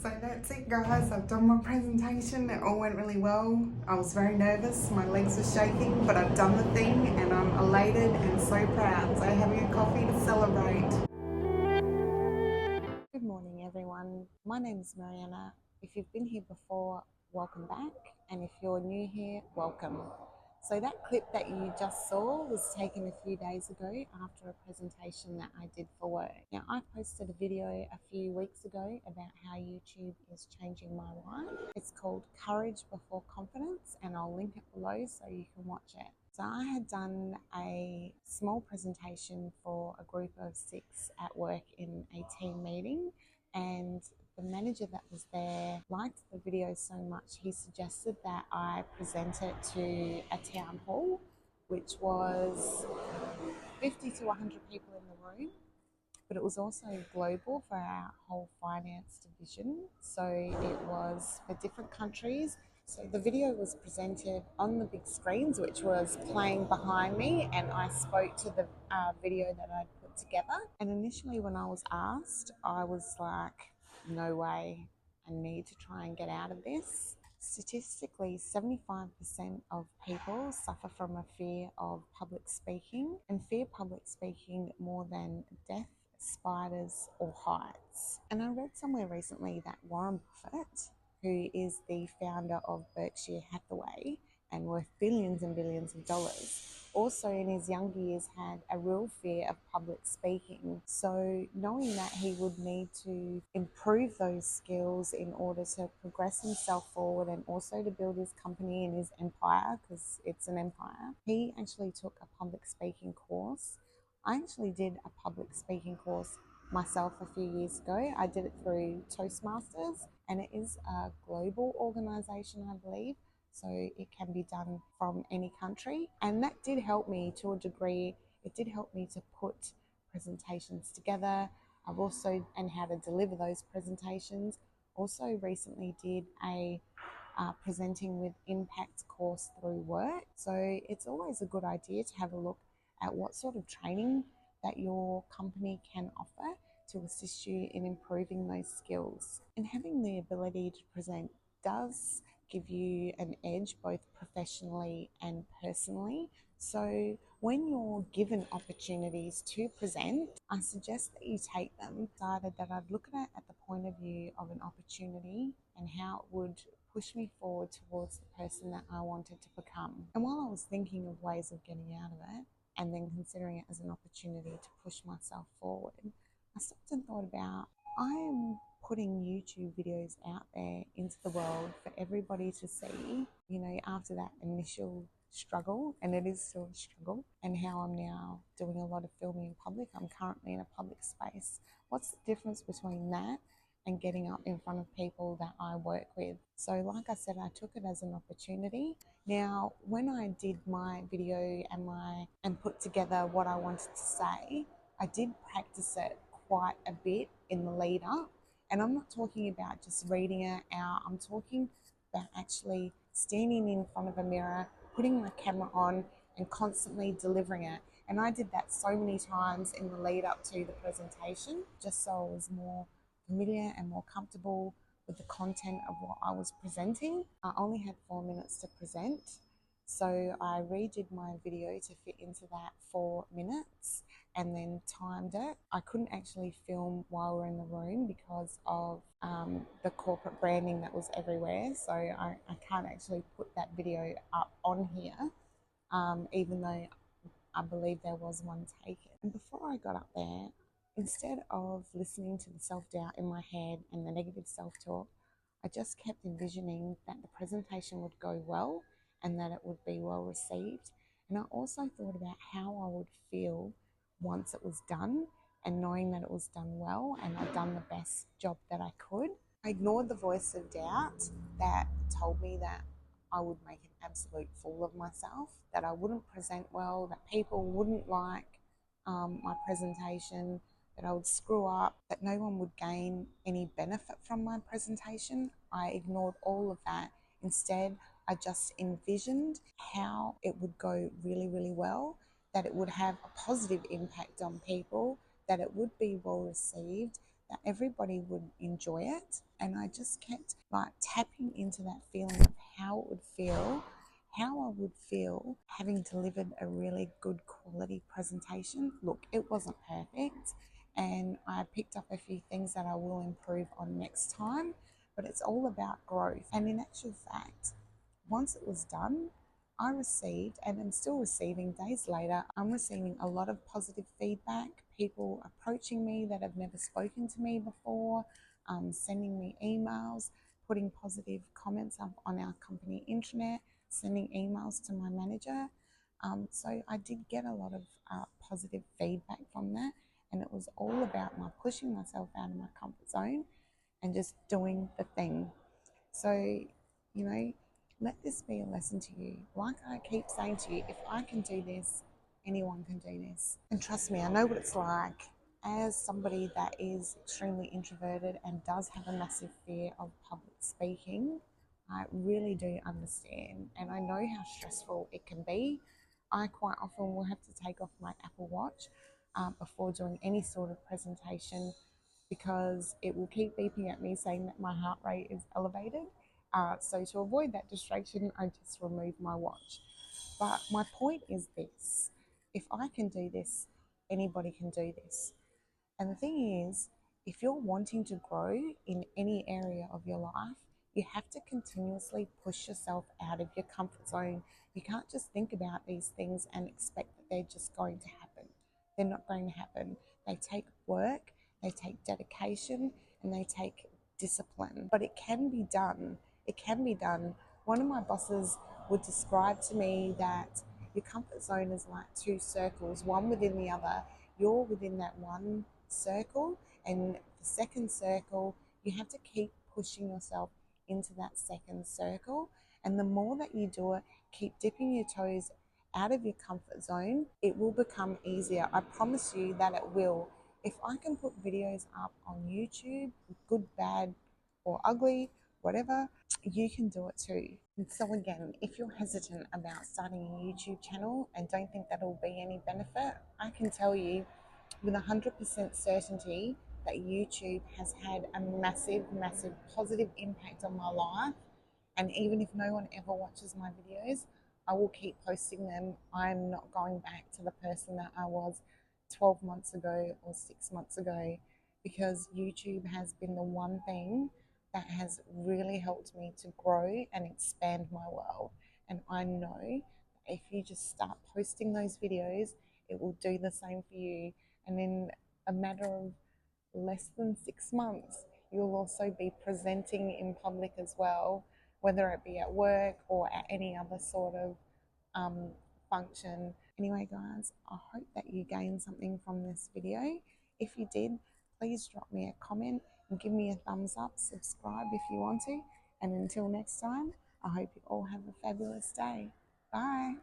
So that's it, guys. I've done my presentation. It all went really well. I was very nervous. My legs were shaking, but I've done the thing and I'm elated and so proud. So having a coffee to celebrate. Good morning, everyone. My name is Mariana. If you've been here before, welcome back. And if you're new here, welcome. So that clip that you just saw was taken a few days ago after a presentation that I did for work. Now, I posted a video a few weeks ago about how YouTube is changing my life. It's called Courage Before Confidence, and I'll link it below so you can watch it. So I had done a small presentation for a group of 6 at work in a team meeting, and the manager that was there liked the video so much he suggested that I present it to a town hall, which was 50 to 100 people in the room, but it was also global for our whole finance division. So it was for different countries. So the video was presented on the big screens, which was playing behind me, and I spoke to the video that I'd put together. And initially when I was asked, I was like, no way, I need to try and get out of this. Statistically, 75% of people suffer from a fear of public speaking, and fear public speaking more than death, spiders, or heights. And I read somewhere recently that Warren Buffett, who is the founder of Berkshire Hathaway and worth billions and billions of dollars, also in his younger years had a real fear of public speaking. So knowing that he would need to improve those skills in order to progress himself forward and also to build his company and his empire, because it's an empire, he actually took a public speaking course. I actually did a public speaking course myself a few years ago. I did it through Toastmasters, and it is a global organization, I believe. So it can be done from any country. And that did help me to a degree. It did help me to put presentations together. I've also, and how to deliver those presentations. Also recently did a presenting with impact course through work. So it's always a good idea to have a look at what sort of training that your company can offer to assist you in improving those skills. And having the ability to present does give you an edge both professionally and personally. So when you're given opportunities to present, I suggest that you take them. I decided that I'd look at it at the point of view of an opportunity and how it would push me forward towards the person that I wanted to become. And while I was thinking of ways of getting out of it, and then considering it as an opportunity to push myself forward, I stopped and thought about, I am putting YouTube videos out there into the world for everybody to see, you know, after that initial struggle, and it is still a struggle, and how I'm now doing a lot of filming in public. I'm currently in a public space. What's the difference between that and getting up in front of people that I work with? So like I said, I took it as an opportunity. Now, when I did my video and put together what I wanted to say, I did practice it quite a bit in the lead up. And I'm not talking about just reading it out. I'm talking about actually standing in front of a mirror, putting my camera on and constantly delivering it. And I did that so many times in the lead up to the presentation, just so I was more familiar and more comfortable with the content of what I was presenting. I only had 4 minutes to present, so I redid my video to fit into that 4 minutes and then timed it. I couldn't actually film while we're in the room because of the corporate branding that was everywhere, so I can't actually put that video up on here, even though I believe there was one taken. And before I got up there, instead of listening to the self-doubt in my head and the negative self-talk, I just kept envisioning that the presentation would go well and that it would be well received. And I also thought about how I would feel once it was done, and knowing that it was done well and I'd done the best job that I could. I ignored the voice of doubt that told me that I would make an absolute fool of myself, that I wouldn't present well, that people wouldn't like my presentation, that I would screw up, that no one would gain any benefit from my presentation. I ignored all of that. Instead, I just envisioned how it would go really, really well, that it would have a positive impact on people, that it would be well received, that everybody would enjoy it. And I just kept like tapping into that feeling of how it would feel, how I would feel having delivered a really good quality presentation. Look, it wasn't perfect, and I picked up a few things that I will improve on next time, but it's all about growth. And in actual fact, once it was done, I received, and I'm still receiving days later, I'm receiving a lot of positive feedback, people approaching me that have never spoken to me before, sending me emails, putting positive comments up on our company intranet, sending emails to my manager. So I did get a lot of positive feedback from that, and it was all about my pushing myself out of my comfort zone and just doing the thing. So, you know, let this be a lesson to you. Like I keep saying to you, if I can do this, anyone can do this. And trust me, I know what it's like. As somebody that is extremely introverted and does have a massive fear of public speaking, I really do understand. And I know how stressful it can be. I quite often will have to take off my Apple Watch before doing any sort of presentation because it will keep beeping at me saying that my heart rate is elevated. So to avoid that distraction, I just remove my watch. But my point is this: if I can do this, anybody can do this. And the thing is, if you're wanting to grow in any area of your life, you have to continuously push yourself out of your comfort zone. You can't just think about these things and expect that they're just going to happen. They're not going to happen. They take work, they take dedication, and they take discipline. But it can be done. It can be done. One of my bosses would describe to me that your comfort zone is like two circles, one within the other. You're within that one circle, and the second circle, you have to keep pushing yourself into that second circle. And the more that you do it, keep dipping your toes out of your comfort zone, it will become easier. I promise you that it will. If I can put videos up on YouTube, good, bad, or ugly, whatever, you can do it too. And so again, if you're hesitant about starting a YouTube channel and don't think that'll be any benefit, I can tell you with 100% certainty that YouTube has had a massive, massive positive impact on my life. And even if no one ever watches my videos, I will keep posting them. I'm not going back to the person that I was 12 months ago or 6 months ago, because YouTube has been the one thing that has really helped me to grow and expand my world. And I know that if you just start posting those videos, it will do the same for you. And in a matter of less than 6 months, you'll also be presenting in public as well, whether it be at work or at any other sort of function. Anyway, guys, I hope that you gained something from this video. If you did, please drop me a comment and give me a thumbs up, subscribe if you want to. And until next time, I hope you all have a fabulous day. Bye.